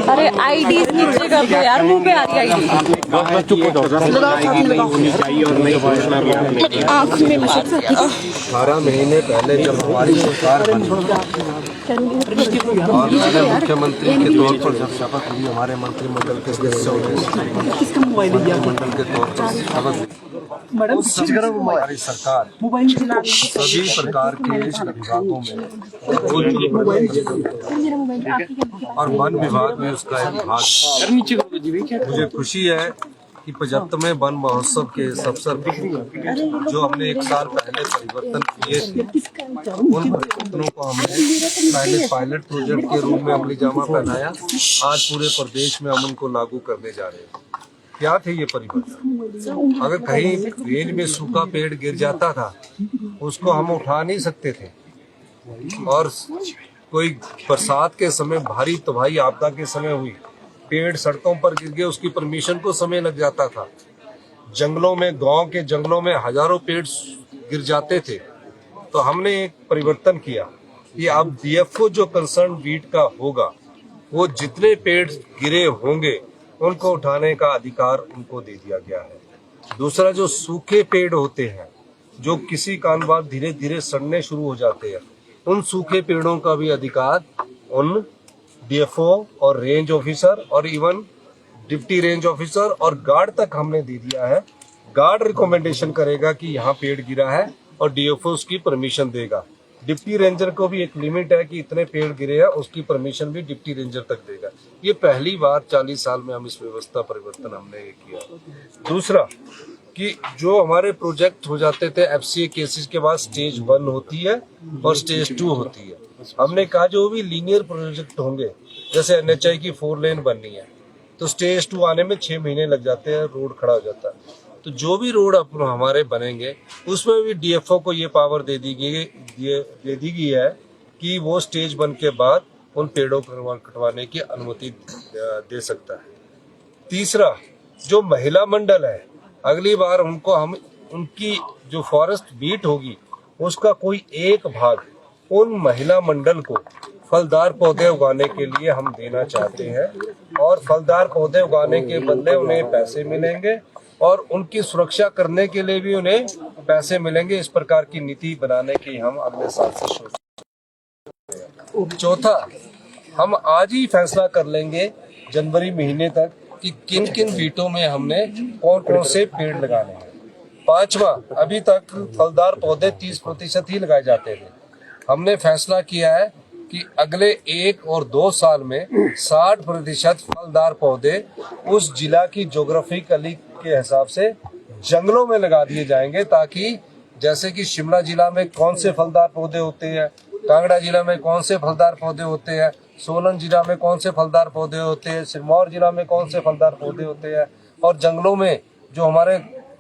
अरे आईडी नीचे कर दो यार, मुंह पे आ रही आईडी। आँख में 18 महीने पहले जब हमारी सरकार बनी और मैंने मुख्यमंत्री के तौर पर जब शपथ ली, हमारे मंत्रिमंडल के सदस्यों ने मंत्रिमंडल के तौर पर शपथ ली, हमारी सरकार सभी प्रकार के विभागों में और वन विभाग में उसका एक भाग। मुझे खुशी है कि 75वें वन महोत्सव के इस अवसर पर जो हमने एक साल पहले परिवर्तन किए थे, उन परिवर्तनों को हमने पहले पायलट प्रोजेक्ट के रूप में अमली जामा पहनाया। आज पूरे प्रदेश में हम उनको लागू करने जा रहे हैं। क्या थे ये परिवर्तन? अगर कहीं रेंज में सूखा पेड़ गिर जाता था, उसको हम उठा नहीं सकते थे, और कोई बरसात के समय भारी तबाही आपदा के समय हुई, पेड़ सड़कों पर गिर गए, उसकी परमिशन को समय लग जाता था। जंगलों में, गांव के जंगलों में हजारों पेड़ गिर जाते थे। तो हमने एक परिवर्तन किया कि अब डीएफओ जो कंसर्न बीट का होगा, वो जितने पेड़ गिरे होंगे उनको उठाने का अधिकार उनको दे दिया गया है। दूसरा, जो सूखे पेड़ होते हैं, जो किसी कारण बाद धीरे धीरे सड़ने शुरू हो जाते हैं, उन सूखे पेड़ों का भी अधिकार उन डीएफओ और रेंज ऑफिसर और इवन डिप्टी रेंज ऑफिसर और गार्ड तक हमने दे दिया है। गार्ड रिकमेंडेशन करेगा कि यहाँ पेड़ गिरा है और डीएफओ उसकी परमिशन देगा। डिप्टी रेंजर को भी एक लिमिट है कि इतने पेड़ गिरे हैं, उसकी परमिशन भी डिप्टी रेंजर तक देगा। ये पहली बार 40 साल में हम इस व्यवस्था परिवर्तन हमने ये किया। दूसरा, कि जो हमारे प्रोजेक्ट हो जाते थे एफसीए केसेस के बाद स्टेज 1 होती है और स्टेज 2 होती है। हमने कहा जो भी लीनियर प्रोजेक्ट होंगे, जैसे एनएचआई की 4 लेन बननी है, तो स्टेज 2 आने में 6 महीने लग जाते हैं, रोड खड़ा हो जाता है। तो जो भी रोड हमारे बनेंगे, उसमें भी डीएफओ को ये पावर दे दी गई है कि वो स्टेज 1 के बाद उन पेड़ों को कटवाने की अनुमति दे सकता है। तीसरा, जो महिला मंडल है, अगली बार उनको हम उनकी जो फॉरेस्ट बीट होगी, उसका कोई एक भाग उन महिला मंडल को फलदार पौधे उगाने के लिए हम देना चाहते हैं, और फलदार पौधे उगाने के बदले उन्हें पैसे मिलेंगे और उनकी सुरक्षा करने के लिए भी उन्हें पैसे मिलेंगे। इस प्रकार की नीति बनाने की हम अगले साल से सोच रहे हैं। चौथा, हम आज ही फैसला कर लेंगे जनवरी महीने तक कि किन किन बीटों में हमने कौन कौन से पेड़ लगाने हैं। पांचवा, अभी तक फलदार पौधे 30% ही लगाए जाते थे। हमने फैसला किया है कि अगले 1 और 2 साल में 60% फलदार पौधे उस जिला की ज्योग्राफिकली के हिसाब से जंगलों में लगा दिए जाएंगे, ताकि जैसे कि शिमला जिला में कौन से फलदार पौधे होते हैं, कांगड़ा जिला में कौन से फलदार पौधे होते हैं, सोलन जिला में कौन से फलदार पौधे होते हैं, सिरमौर जिला में कौन से फलदार पौधे होते हैं, और जंगलों में जो हमारे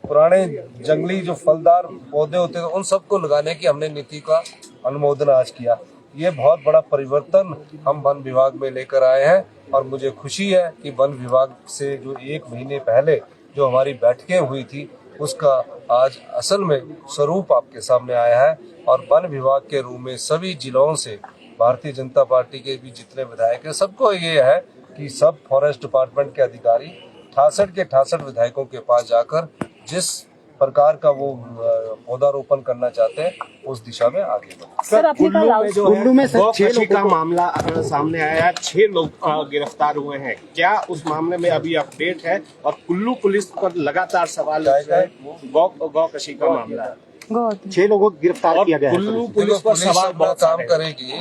पुराने जंगली जो फलदार पौधे होते हैं, उन सबको लगाने की हमने नीति का अनुमोदन आज किया। ये बहुत बड़ा परिवर्तन हम वन विभाग में लेकर आए हैं, और मुझे खुशी है कि वन विभाग से जो 1 महीने पहले जो हमारी बैठकें हुई थी, उसका आज असल में स्वरूप आपके सामने आया है। और वन विभाग के रूप में सभी जिलों से भारतीय जनता पार्टी के भी जितने विधायक हैं, सबको ये है कि सब फॉरेस्ट डिपार्टमेंट के अधिकारी 68 के 68 विधायकों के पास जाकर जिस प्रकार का वो पौधारोपण करना चाहते हैं, उस दिशा में आगे बढ़े। सर, कुल्लू में 6 लोगों का मामला सामने आया है, 6 लोग गिरफ्तार हुए हैं। क्या उस मामले में अभी अपडेट है? और कुल्लू पुलिस पर लगातार सवाल है, गौकशी का मामला है, 6 लोगों को गिरफ्तार किया गया है। कुल्लू पुलिस पर सवाल बहुत काम करेगी।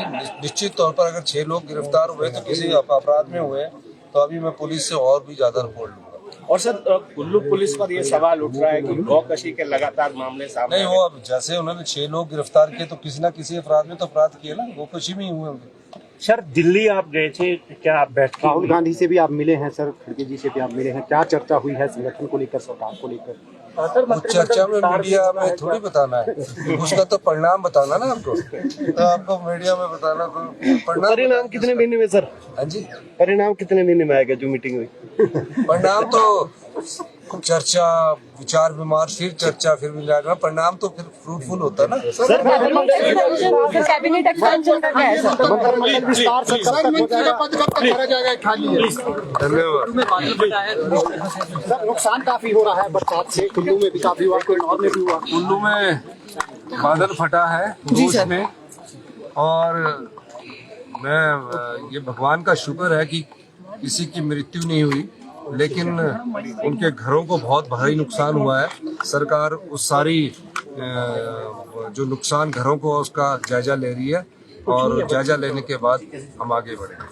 निश्चित तौर पर अगर 6 लोग गिरफ्तार हुए तो किसी अपराध में हुए, तो अभी मैं पुलिस से और भी ज्यादा रिपोर्ट लूंगा। और सर, कुल्लू पुलिस पर ये सवाल उठ रहा है कि गौकशी के लगातार मामले सामने नहीं, वो अब जैसे उन्होंने 6 लोग गिरफ्तार किए, तो किसी न किसी अपराध में तो अपराध किए ना, गौकशी में ही हुए होंगे। सर, दिल्ली आप गए थे, क्या आप बैठ राहुल गांधी से भी आप मिले हैं सर, खड़गे जी से भी आप मिले हैं, क्या चर्चा हुई है संगठन को लेकर, सरकार को लेकर? चर्चा में मीडिया में थोड़ी बताना है, उसका तो परिणाम बताना ना आपको, तो आपको मीडिया में बताना तो परिणाम कितने महीने में सर? हाँ जी, परिणाम कितने महीने में आएगा जो मीटिंग हुई? परिणाम तो चर्चा, विचार विमर्श, फिर चर्चा, फिर विचार, परिणाम तो फिर फ्रूटफुल होता है ना। कैबिनेट एक्सपेंशन का क्या है सर? मंत्रिमंडल विस्तार सर कब तक हो जाएगा? धन्यवाद। सर नुकसान काफी हो रहा है बरसात से, कुल्लू में भी काफी हुआ, कोयनौर में भी हुआ। कुल्लू में बादल फटा है जोश में, और मैं ये भगवान का शुक्र है कि किसी की मृत्यु नहीं हुई, लेकिन उनके घरों को बहुत भारी नुकसान हुआ है। सरकार उस सारी जो नुकसान घरों को उसका जायजा ले रही है, और जायजा लेने के बाद हम आगे बढ़ेंगे।